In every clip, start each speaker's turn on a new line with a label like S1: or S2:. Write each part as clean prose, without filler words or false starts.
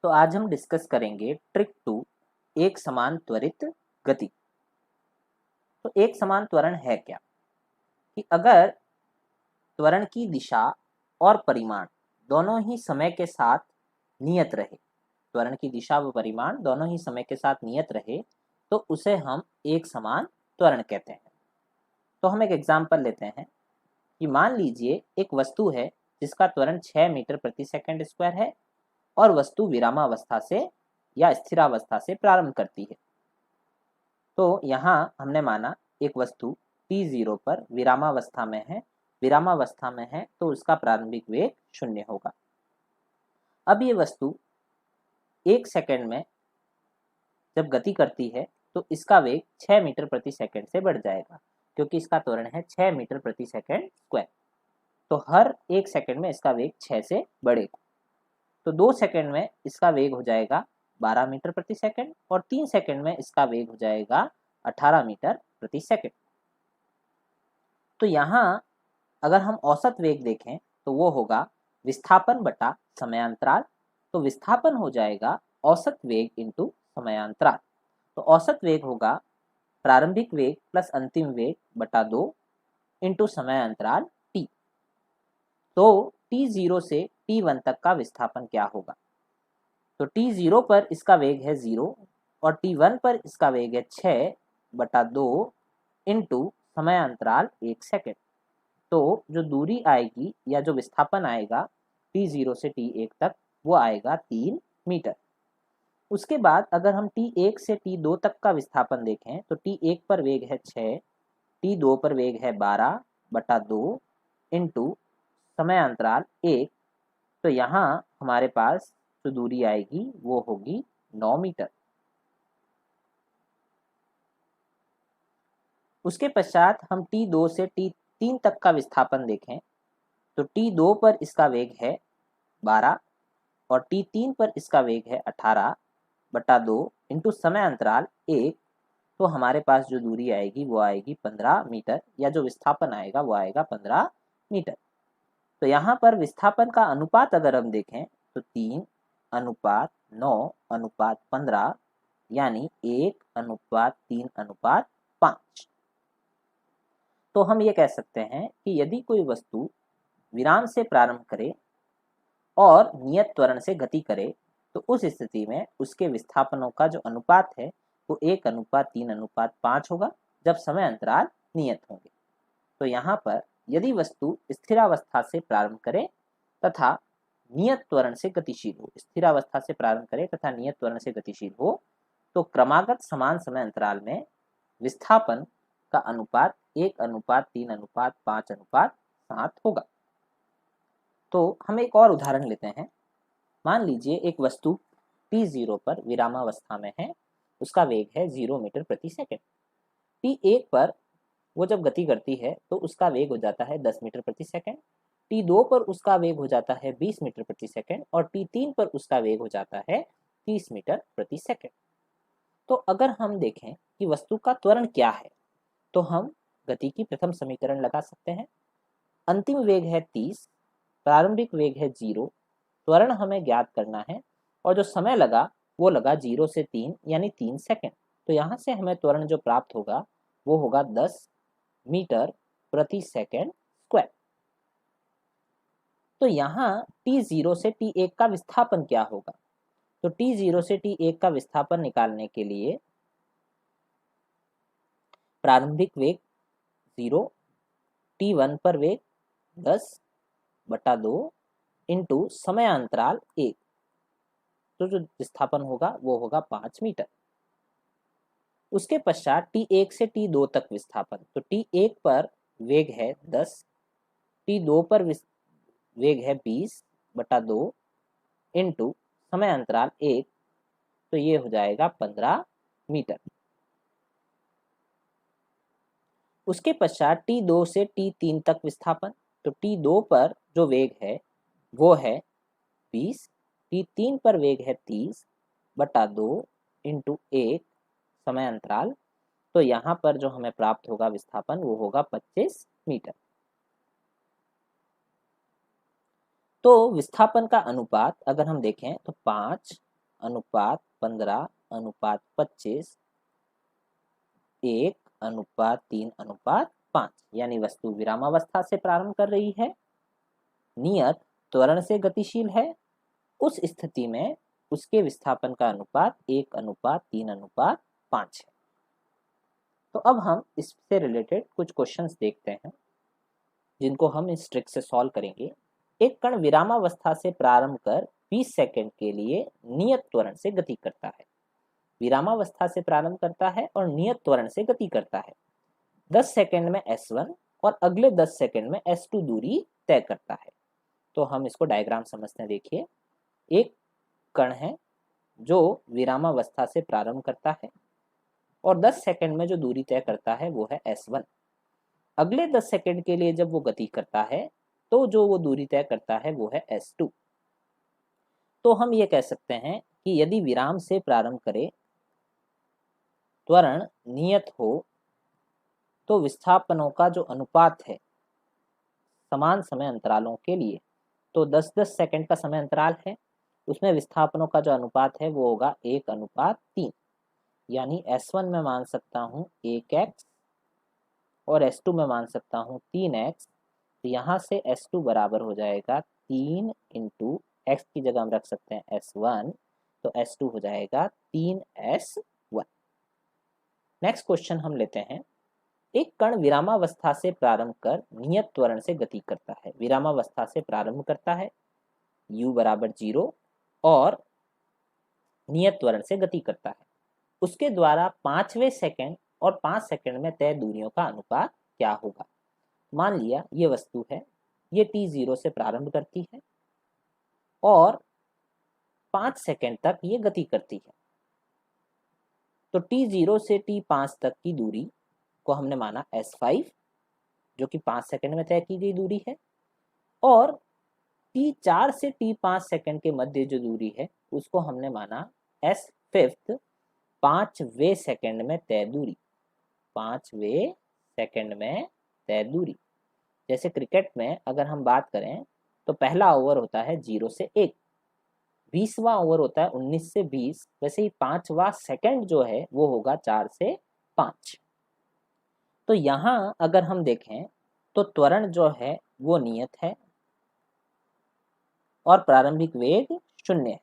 S1: तो आज हम डिस्कस करेंगे ट्रिक 2 एक समान त्वरित गति। तो एक समान त्वरण है क्या कि अगर त्वरण की दिशा और परिमाण दोनों ही समय के साथ नियत रहे, त्वरण की दिशा व परिमाण दोनों ही समय के साथ नियत रहे तो उसे हम एक समान त्वरण कहते हैं। तो हम एक एग्जाम्पल लेते हैं कि मान लीजिए एक वस्तु है जिसका त्वरण 6 मीटर प्रति सेकंड स्क्वायर है और वस्तु विरामावस्था से या स्थिरावस्था से प्रारंभ करती है। तो यहाँ हमने माना एक वस्तु t0 पर विरामावस्था में है तो उसका प्रारंभिक वेग 0 होगा। अब ये वस्तु 1 सेकंड में जब गति करती है तो इसका वेग 6 मीटर प्रति सेकंड से बढ़ जाएगा, क्योंकि इसका त्वरण है 6 मीटर प्रति सेकंड स्क्वायर। तो हर 1 सेकंड में इसका वेग 6 से बढ़ेगा। तो 2 सेकंड में इसका वेग हो जाएगा 12 मीटर प्रति सेकंड और 3 सेकंड में इसका वेग हो जाएगा 18 मीटर प्रति सेकंड। तो यहाँ अगर हम औसत वेग देखें तो वो होगा विस्थापन बटा समयांतराल। तो विस्थापन हो जाएगा औसत वेग इंटू समयांतराल। तो औसत वेग होगा प्रारंभिक वेग प्लस अंतिम वेग बटा 2 इंटू समयांतराल t। तो t0 से t1 तक का विस्थापन क्या होगा? तो t0 पर इसका वेग है 0 और t1 पर इसका वेग है 6 बटा 2 इंटू समयांतराल 1 सेकेंड। तो जो दूरी आएगी या जो विस्थापन आएगा t0 से t1 तक वो आएगा 3 मीटर। उसके बाद अगर हम t1 से t2 तक का विस्थापन देखें तो t1 पर वेग है 6, t2 पर वेग है 12 बटा 2 इंटू समयांतराल 1। तो यहाँ हमारे पास जो दूरी आएगी वो होगी 9 मीटर। उसके पश्चात हम t2 से t3 तक का विस्थापन देखें तो t2 पर इसका वेग है 12 और t3 पर इसका वेग है 18 बटा 2 इंटू समयांतराल 1। तो हमारे पास जो दूरी आएगी वो आएगी 15 मीटर, या जो विस्थापन आएगा वो आएगा 15 मीटर। तो यहाँ पर विस्थापन का अनुपात अगर हम देखें तो 3:9:15 यानी 1:3:5। तो हम ये कह सकते हैं कि यदि कोई वस्तु विराम से प्रारंभ करे और नियत त्वरण से गति करे तो उस स्थिति में उसके विस्थापनों का जो अनुपात है वो 1:3:5 होगा जब समय अंतराल नियत होंगे। तो यहाँ पर यदि वस्तु स्थिरावस्था से प्रारंभ करे तथा नियत त्वरण से गतिशील हो, स्थिरावस्था से प्रारंभ करे तथा नियत त्वरण से गतिशील हो तो क्रमागत समान समय अंतराल में विस्थापन का अनुपात 1:3:5:7 होगा। तो हम एक और उदाहरण लेते हैं। मान लीजिए एक वस्तु t0 पर विरामावस्था में है, उसका वेग है 0 मीटर प्रति सेकंड। t1 पर वो जब गति करती है तो उसका वेग हो जाता है 10 मीटर प्रति सेकंड, t2 पर उसका वेग हो जाता है 20 मीटर प्रति सेकंड और t3 पर उसका वेग हो जाता है 30 मीटर प्रति सेकंड। तो अगर हम देखें कि वस्तु का त्वरण क्या है तो हम गति की प्रथम समीकरण लगा सकते हैं। अंतिम वेग है 30, प्रारंभिक वेग है 0, त्वरण हमें ज्ञात करना है और जो समय लगा वो लगा 0 से 3 यानी 3 सेकंड। तो यहाँ से हमें त्वरण जो प्राप्त होगा वो होगा 10 मीटर प्रति सेकंड स्क्वायर। तो यहाँ t0 से t1 का विस्थापन क्या होगा? तो t0 से t1 का विस्थापन निकालने के लिए प्रारंभिक वेग 0, t1 पर वेग 10 बटा 2 इंटू समयांतराल 1। तो जो विस्थापन होगा वो होगा 5 मीटर। उसके पश्चात t1 से t2 तक विस्थापन, तो t1 पर वेग है 10, t2 पर वेग है 20 बटा 2 इंटू समय अंतराल 1। तो ये हो जाएगा 15 मीटर। उसके पश्चात t2 से t3 तक विस्थापन, तो t2 पर जो वेग है वो है 20, t3 पर वेग है 30 बटा 2 इंटू 1 समय अंतराल। तो यहाँ पर जो हमें प्राप्त होगा विस्थापन वो होगा 25 मीटर। तो विस्थापन का अनुपात अगर हम देखें तो 5 अनुपात 15 अनुपात 25 1:3:5, यानी वस्तु विरामावस्था से प्रारंभ कर रही है, नियत त्वरण से गतिशील है। उस स्थिति में उसके विस्थापन का अनुपात 1:3:5 है। तो अब हम इससे रिलेटेड कुछ क्वेश्चंस देखते हैं जिनको हम इस ट्रिक से सॉल्व करेंगे। एक कण विरामावस्था से प्रारंभ कर 20 सेकंड के लिए नियत त्वरण से गति करता है। विरामावस्था से प्रारंभ करता है और नियत त्वरण से गति करता है। 10 सेकंड में S1 और अगले 10 सेकंड में S2 दूरी तय करता है। तो हम इसको डायग्राम समझते हैं। देखिए, एक कण है जो विरामावस्था से प्रारंभ करता है और 10 सेकंड में जो दूरी तय करता है वो है S1। अगले 10 सेकंड के लिए जब वो गति करता है तो जो वो दूरी तय करता है वो है S2। तो हम ये कह सकते हैं कि यदि विराम से प्रारंभ करे, त्वरण नियत हो, तो विस्थापनों का जो अनुपात है समान समय अंतरालों के लिए, तो 10-10 सेकंड का समय अंतराल है, उसमें विस्थापनों का जो अनुपात है वो होगा 1:3। यानी S1 में मान सकता हूँ 1x और S2 में मान सकता हूँ 3x। तो यहाँ से S2 बराबर हो जाएगा 3 इंटू x की जगह हम रख सकते हैं S1, तो S2 हो जाएगा 3S1। नेक्स्ट क्वेश्चन हम लेते हैं। एक कण विरामावस्था से प्रारंभ कर नियत त्वरण से गति करता है। विरामावस्था से प्रारंभ करता है u बराबर 0 और नियत त्वरण से गति करता है। उसके द्वारा 5वें सेकंड और 5 सेकंड में तय दूरियों का अनुपात क्या होगा। मान लिया ये वस्तु है, ये t0 से प्रारंभ करती है और 5 सेकंड तक ये गति करती है। तो t0 से t5 तक की दूरी को हमने माना S5, जो कि 5 सेकंड में तय की गई दूरी है, और t4 से t5 सेकंड के मध्य जो दूरी है उसको हमने माना S5, 5वें सेकंड में तय दूरी। 5वें सेकंड में तय दूरी। जैसे क्रिकेट में अगर हम बात करें तो पहला ओवर होता है 0 से 1, 20वां ओवर होता है 19 से 20, वैसे ही 5वां सेकंड जो है वो होगा 4 से 5। तो यहाँ अगर हम देखें तो त्वरण जो है वो नियत है और प्रारंभिक वेग 0 है।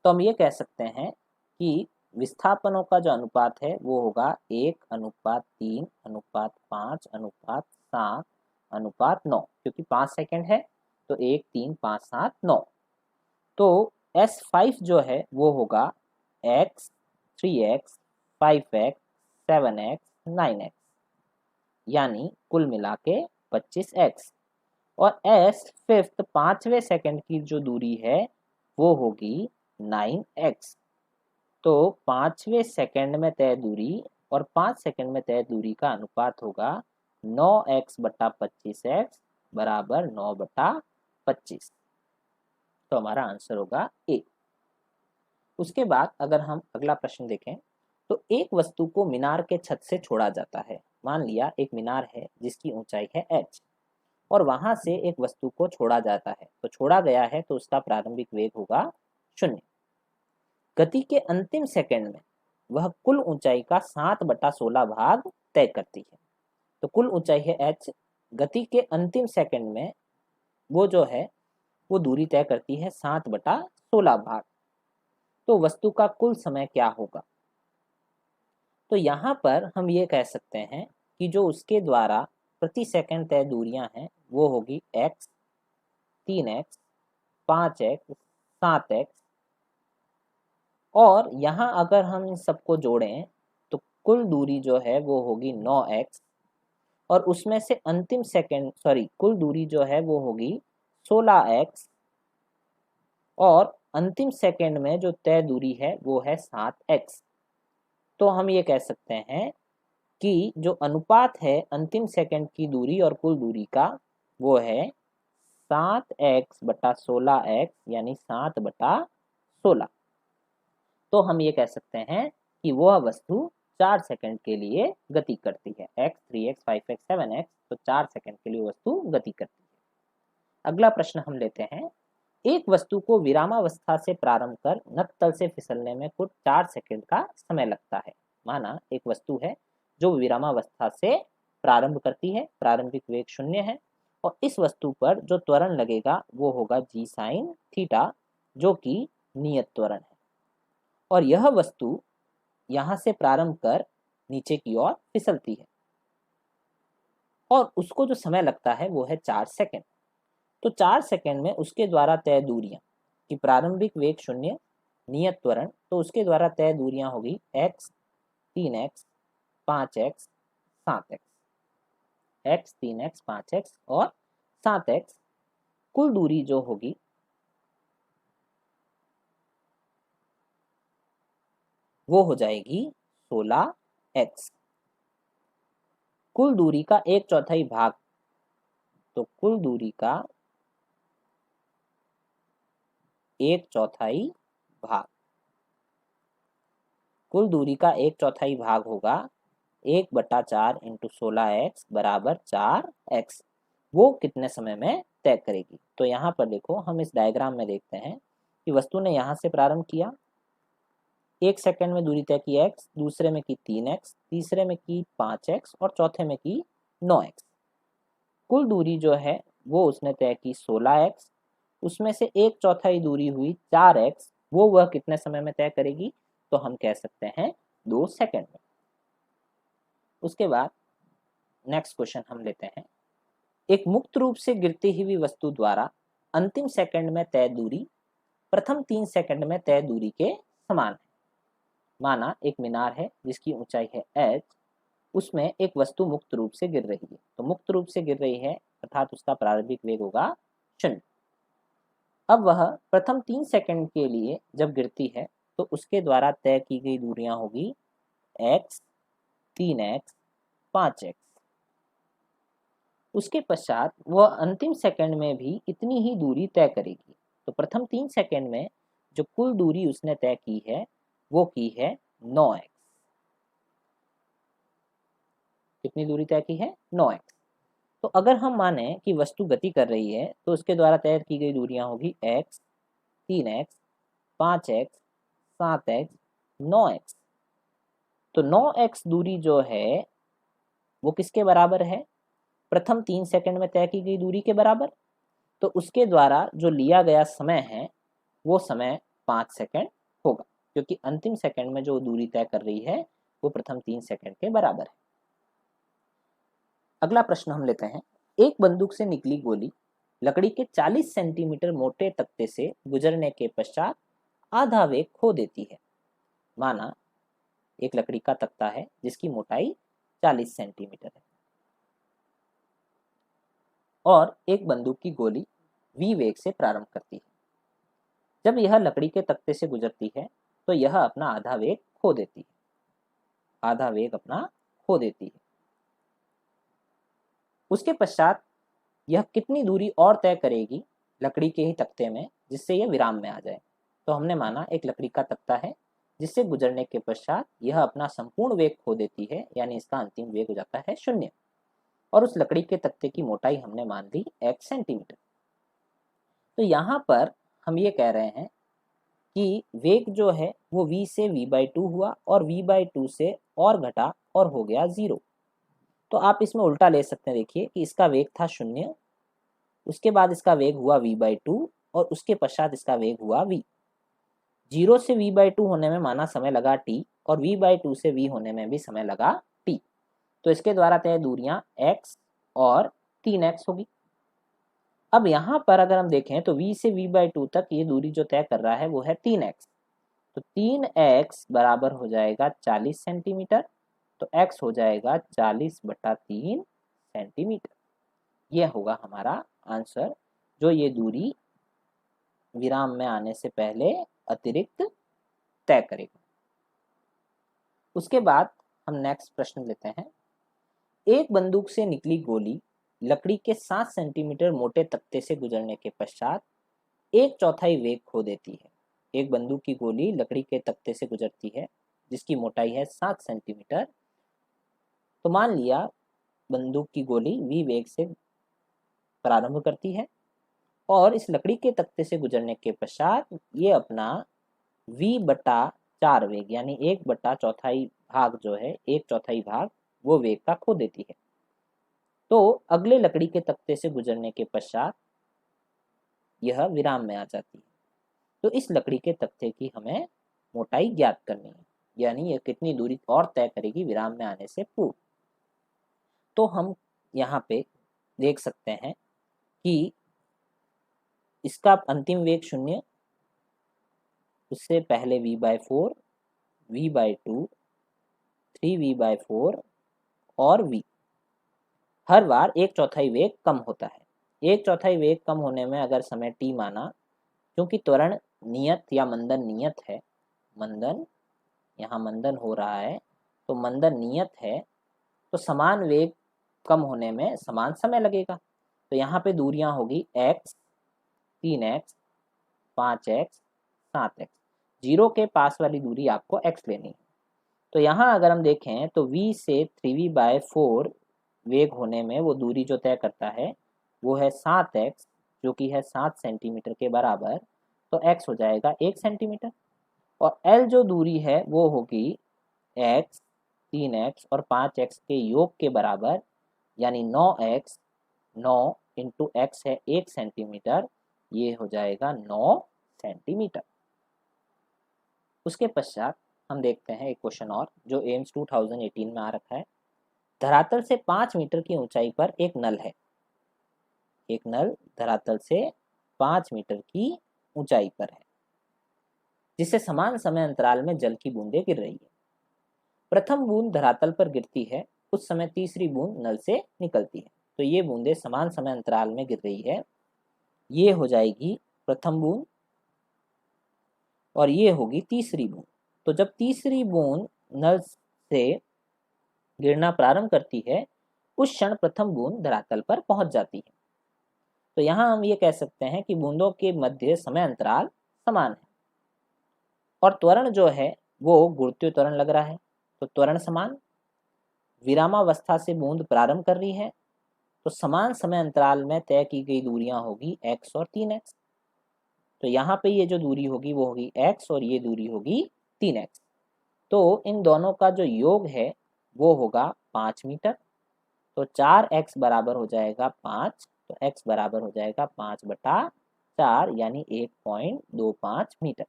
S1: तो हम ये कह सकते हैं कि विस्थापनों का जो अनुपात है वो होगा 1:3:5:7:9, क्योंकि 5 सेकंड है तो 1 3 5 7 9। तो S5 जो है वो होगा x 3x 5x 7x 9x, यानी कुल मिला के 25x। और S5 5वें सेकंड की जो दूरी है वो होगी 9x। तो 5वें सेकंड में तय दूरी और 5 सेकंड में तय दूरी का अनुपात होगा 9x/25x बराबर 9/25। तो हमारा आंसर होगा A। उसके बाद अगर हम अगला प्रश्न देखें तो एक वस्तु को मीनार के छत से छोड़ा जाता है। मान लिया एक मीनार है जिसकी ऊंचाई है h और वहां से एक वस्तु को छोड़ा जाता है। तो छोड़ा गया है तो उसका प्रारंभिक वेग होगा 0। गति के अंतिम सेकंड में वह कुल ऊंचाई का 7/16 भाग तय करती है। तो कुल ऊंचाई है h, गति के अंतिम सेकंड में वो जो है वो दूरी तय करती है 7/16 भाग। तो वस्तु का कुल समय क्या होगा। तो यहाँ पर हम ये कह सकते हैं कि जो उसके द्वारा प्रति सेकंड तय दूरियां हैं वो होगी x, 3x, 5x, 7x, और यहाँ अगर हम इन सबको जोड़ें तो कुल दूरी जो है वो होगी 9x, और उसमें से अंतिम सेकंड कुल दूरी जो है वो होगी 16x, और अंतिम सेकंड में जो तय दूरी है वो है 7x। तो हम ये कह सकते हैं कि जो अनुपात है अंतिम सेकंड की दूरी और कुल दूरी का वो है 7x/16x, यानी 7/16। तो हम ये कह सकते हैं कि वह वस्तु 4 सेकंड के लिए गति करती है। x 3x 5x 7x, तो 4 सेकंड के लिए वस्तु गति करती है। अगला प्रश्न हम लेते हैं। एक वस्तु को विरामावस्था से प्रारंभ कर नतल से फिसलने में कुल 4 सेकंड का समय लगता है। माना एक वस्तु है जो विरामावस्था से प्रारंभ करती है, प्रारंभिक वेग 0 है, और इस वस्तु पर जो त्वरण लगेगा वो होगा g sin थीटा, जो कि नियत त्वरण है, और यह वस्तु यहां से प्रारंभ कर नीचे की ओर फिसलती है, और उसको जो समय लगता है वो है 4 सेकंड। तो 4 सेकंड में उसके द्वारा तय दूरियां, कि प्रारंभिक वेग 0, नियत त्वरण, तो उसके द्वारा तय दूरियां होगी x, 3x, 5x, 7x, x, 3x, 5x और 7x। कुल दूरी जो होगी वो हो जाएगी 16x। कुल दूरी का 1/4 भाग, तो कुल दूरी का 1/4 भाग, कुल दूरी का 1/4 भाग होगा 1/4 इंटू 16x बराबर 4x। वो कितने समय में तय करेगी? तो यहाँ पर देखो, हम इस डायग्राम में देखते हैं कि वस्तु ने यहाँ से प्रारंभ किया, 1 सेकंड में दूरी तय की x, दूसरे में की 3x, तीसरे में की 5x और चौथे में की 9x। कुल दूरी जो है वो उसने तय की 16x, उसमें से 1/4 दूरी हुई 4x, वो वह कितने समय में तय करेगी? तो हम कह सकते हैं 2 सेकंड में। उसके बाद नेक्स्ट क्वेश्चन हम लेते हैं। एक मुक्त रूप से गिरती हुई वस्तु द्वारा अंतिम सेकंड में तय दूरी प्रथम 3 सेकंड में तय दूरी के समान है। माना एक मीनार है जिसकी ऊंचाई है h, उसमें एक वस्तु मुक्त रूप से गिर रही है। तो मुक्त रूप से गिर रही है अर्थात उसका प्रारंभिक वेग होगा 0। अब वह प्रथम 3 सेकंड के लिए जब गिरती है तो उसके द्वारा तय की गई दूरियां होगी x, 3x, 5x। उसके पश्चात वह अंतिम सेकंड में भी इतनी ही दूरी तय करेगी। तो प्रथम 3 सेकंड में जो कुल दूरी उसने तय की है वो की है 9x। कितनी दूरी तय की है? 9x। तो अगर हम माने कि वस्तु गति कर रही है तो उसके द्वारा तय की गई दूरियां होगी x, 3x, 5x, 7x, 9x। तो 9x दूरी जो है वो किसके बराबर है? प्रथम 3 सेकंड में तय की गई दूरी के बराबर। तो उसके द्वारा जो लिया गया समय है वो समय 5 सेकंड होगा, क्योंकि अंतिम सेकंड में जो दूरी तय कर रही है वो प्रथम 3 सेकंड के बराबर है। अगला प्रश्न हम लेते हैं। एक बंदूक से निकली गोली लकड़ी के 40 सेंटीमीटर मोटे तख्ते से गुजरने के पश्चात आधा वेग खो देती है। माना एक लकड़ी का तख्ता है जिसकी मोटाई 40 सेंटीमीटर है और एक बंदूक की गोली v वेग से प्रारंभ करती है। जब यह लकड़ी के तख्ते से गुजरती है तो यह अपना आधा वेग खो देती है, आधा वेग अपना खो देती है। उसके पश्चात यह कितनी दूरी और तय करेगी लकड़ी के ही तख्ते में जिससे यह विराम में आ जाए? तो हमने माना एक लकड़ी का तख्ता है जिससे गुजरने के पश्चात यह अपना संपूर्ण वेग खो देती है, यानी इसका अंतिम वेग हो जाता है 0, और उस लकड़ी के तख्ते की मोटाई हमने मान ली x सेंटीमीटर। तो यहाँ पर हम ये कह रहे हैं कि वेग जो है वो v से v/2 हुआ और v/2 से और घटा और हो गया 0। तो आप इसमें उल्टा ले सकते हैं। देखिए कि इसका वेग था 0, उसके बाद इसका वेग हुआ v/2 और उसके पश्चात इसका वेग हुआ v। 0 से v/2 होने में माना समय लगा t और v/2 से v होने में भी समय लगा t। तो इसके द्वारा तय दूरियां x और 3x होगी। अब यहाँ पर अगर हम देखें तो v से v/2 तक ये दूरी जो तय कर रहा है वो है 3x। तो 3x बराबर हो जाएगा 40 सेंटीमीटर, तो x हो जाएगा 40/3 सेंटीमीटर। यह होगा हमारा आंसर, जो ये दूरी विराम में आने से पहले अतिरिक्त तय करेगा। उसके बाद हम नेक्स्ट प्रश्न लेते हैं। एक बंदूक से निकली गोली लकड़ी के 7 सेंटीमीटर मोटे तख्ते से गुजरने के पश्चात 1/4 वेग खो देती है। एक बंदूक की गोली लकड़ी के तख्ते से गुजरती है जिसकी मोटाई है 7 सेंटीमीटर। तो मान लिया बंदूक की गोली v वेग से प्रारंभ करती है और इस लकड़ी के तख्ते से गुजरने के पश्चात ये अपना v/4 वेग यानी 1/4 भाग जो है 1/4 भाग वो वेग का खो देती है। तो अगले लकड़ी के तख्ते से गुजरने के पश्चात यह विराम में आ जाती है। तो इस लकड़ी के तख्ते की हमें मोटाई ज्ञात करनी है, यानी यह कितनी दूरी और तय करेगी विराम में आने से पूर्व। तो हम यहाँ पे देख सकते हैं कि इसका अंतिम वेग 0, उससे पहले v/4, v/2, 3v/4 और v। हर बार 1/4 वेग कम होता है। 1/4 वेग कम होने में अगर समय t माना, क्योंकि त्वरण नियत या मंदन नियत है, मंदन यहाँ मंदन हो रहा है तो मंदन नियत है, तो समान वेग कम होने में समान समय लगेगा। तो यहाँ पे दूरियां होगी x, 3x, 5x, 7x। 0 के पास वाली दूरी आपको x लेनी है। तो यहाँ अगर हम देखें तो v से 3v/4 वेग होने में वो दूरी जो तय करता है वो है 7x, जो कि है 7 सेंटीमीटर के बराबर। तो x हो जाएगा 1 सेंटीमीटर और l जो दूरी है वो होगी x, 3x और 5x के योग के बराबर, यानी 9x। 9 इंटू x है 1 सेंटीमीटर, ये हो जाएगा 9 सेंटीमीटर। उसके पश्चात हम देखते हैं एक क्वेश्चन और जो एम्स 2018 में आ रखा है। धरातल से 5 मीटर की ऊंचाई पर एक नल है। एक नल धरातल से 5 मीटर की ऊंचाई पर है, जिससे समान समय अंतराल में जल की बूंदें गिर रही है। प्रथम बूंद धरातल पर गिरती है, उस समय तीसरी बूंद नल से निकलती है। तो ये बूंदें समान समय अंतराल में गिर रही है। ये हो जाएगी प्रथम बूंद और ये होगी तीसरी बूंद। तो जब तीसरी बूंद नल से गिरना प्रारंभ करती है, उस क्षण प्रथम बूंद धरातल पर पहुंच जाती है। तो यहाँ हम ये कह सकते हैं कि बूंदों के मध्य समय अंतराल समान है और त्वरण जो है वो गुरुत्वीय त्वरण लग रहा है। तो त्वरण समान, विरामावस्था से बूंद प्रारंभ कर रही है, तो समान समय अंतराल में तय की गई दूरियां होगी x और 3x। तो यहाँ पे ये जो दूरी होगी वो होगी x और ये दूरी होगी 3x। तो इन दोनों का जो योग है वो होगा 5 मीटर। तो 4x बराबर हो जाएगा 5, तो x बराबर हो जाएगा 5/4 यानी 1.25 मीटर।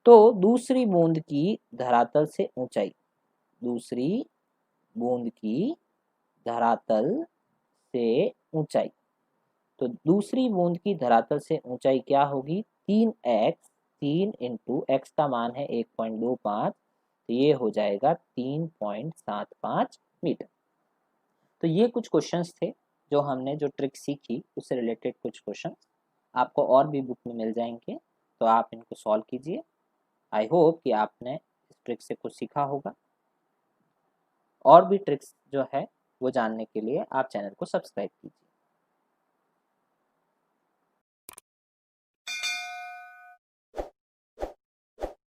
S1: तो दूसरी बूंद की धरातल से ऊंचाई, दूसरी बूंद की धरातल से ऊंचाई, तो दूसरी बूंद की धरातल से ऊंचाई क्या होगी 3x। 3 इंटू x का मान है 1.25, तो ये हो जाएगा 3.75 मीटर। तो ये कुछ क्वेश्चंस थे जो हमने जो ट्रिक सीखी उससे रिलेटेड कुछ क्वेश्चंस आपको और भी बुक में मिल जाएंगे, तो आप इनको सॉल्व कीजिए। आई होप कि आपने इस ट्रिक से कुछ सीखा होगा। और भी ट्रिक्स जो है वो जानने के लिए आप चैनल को सब्सक्राइब कीजिए।